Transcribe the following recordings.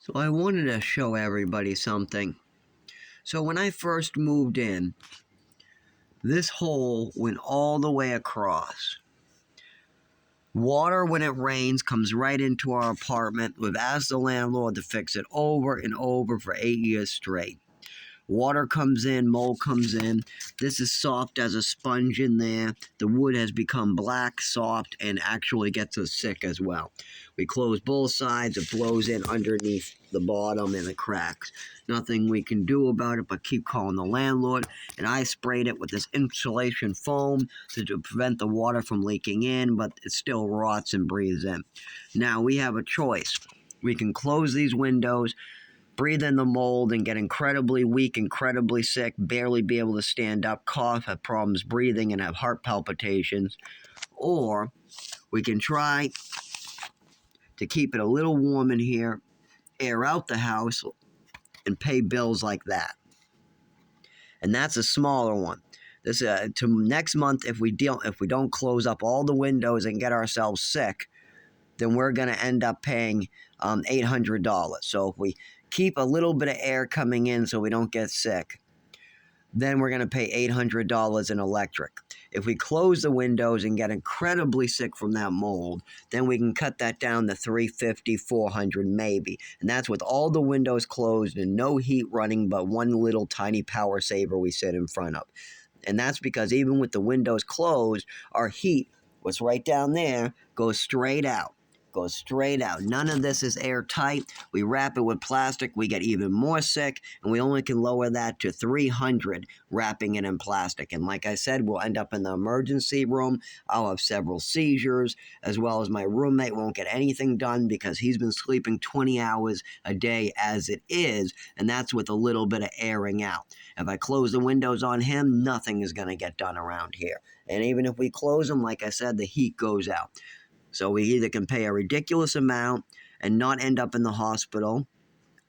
So I wanted to show everybody something. So when I first moved in, this hole went all the way across. Water, when it rains, comes right into our apartment. We've asked the landlord to fix it over and over for 8 years straight. Water comes in, mold comes in. This is soft as a sponge in there. The wood has become black, soft, and actually gets us sick as well. We close both sides. It blows in underneath the bottom and it cracks. Nothing we can do about it but keep calling the landlord. And I sprayed it with this insulation foam to prevent the water from leaking in, but it still rots and breathes in. Now we have a choice. We can close these windows, breathe in the mold, and get incredibly weak, incredibly sick, barely be able to stand up, cough, have problems breathing, and have heart palpitations. Or we can try to keep it a little warm in here, air out the house, and pay bills like that. And that's a smaller one. This to next month, if we don't close up all the windows and get ourselves sick, then we're going to end up paying $800. So if we keep a little bit of air coming in so we don't get sick, then we're going to pay $800 in electric. If we close the windows and get incredibly sick from that mold, then we can cut that down to $350, $400 maybe. And that's with all the windows closed and no heat running but one little tiny power saver we sit in front of. And that's because even with the windows closed, our heat, what's right down there, goes straight out. Goes straight out. None of this is airtight. We wrap it with plastic, we get even more sick, and we only can lower that to $300 wrapping it in plastic. And like I said, we'll end up in the emergency room. I'll have several seizures, as well as my roommate won't get anything done because he's been sleeping 20 hours a day as it is, and that's with a little bit of airing out. If I close the windows on him, nothing is going to get done around here. And even if we close them, like I said, the heat goes out. So we either can pay a ridiculous amount and not end up in the hospital,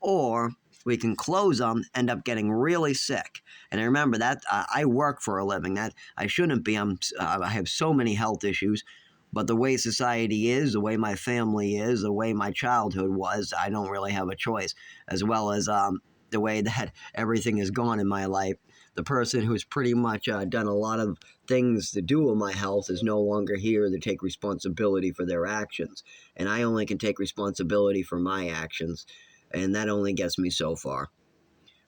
or we can close them, end up getting really sick. And I remember that I work for a living. That I shouldn't be. I have so many health issues, but the way society is, the way my family is, the way my childhood was, I don't really have a choice. As well as the way that everything has gone in my life. The person who's pretty much done a lot of things to do with my health is no longer here to take responsibility for their actions. And I only can take responsibility for my actions. And that only gets me so far.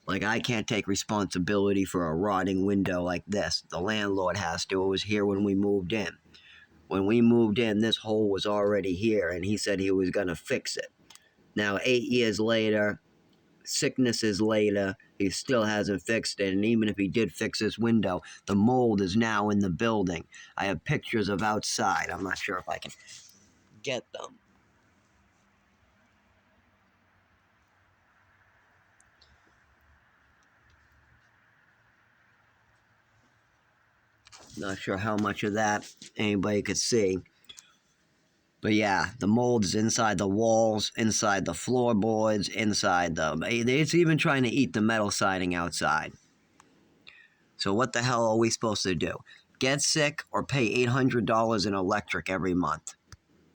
Like, I can't take responsibility for a rotting window like this. The landlord has to. It was here when we moved in. When we moved in, this hole was already here, and he said he was going to fix it. Now, 8 years later, sicknesses later, he still hasn't fixed it. And even if he did fix this window, the mold is now in the building. I have pictures of outside. I'm not sure if I can get them. Not sure how much of that anybody could see. But yeah, the mold is inside the walls, inside the floorboards, inside the... It's even trying to eat the metal siding outside. So what the hell are we supposed to do? Get sick or pay $800 in electric every month?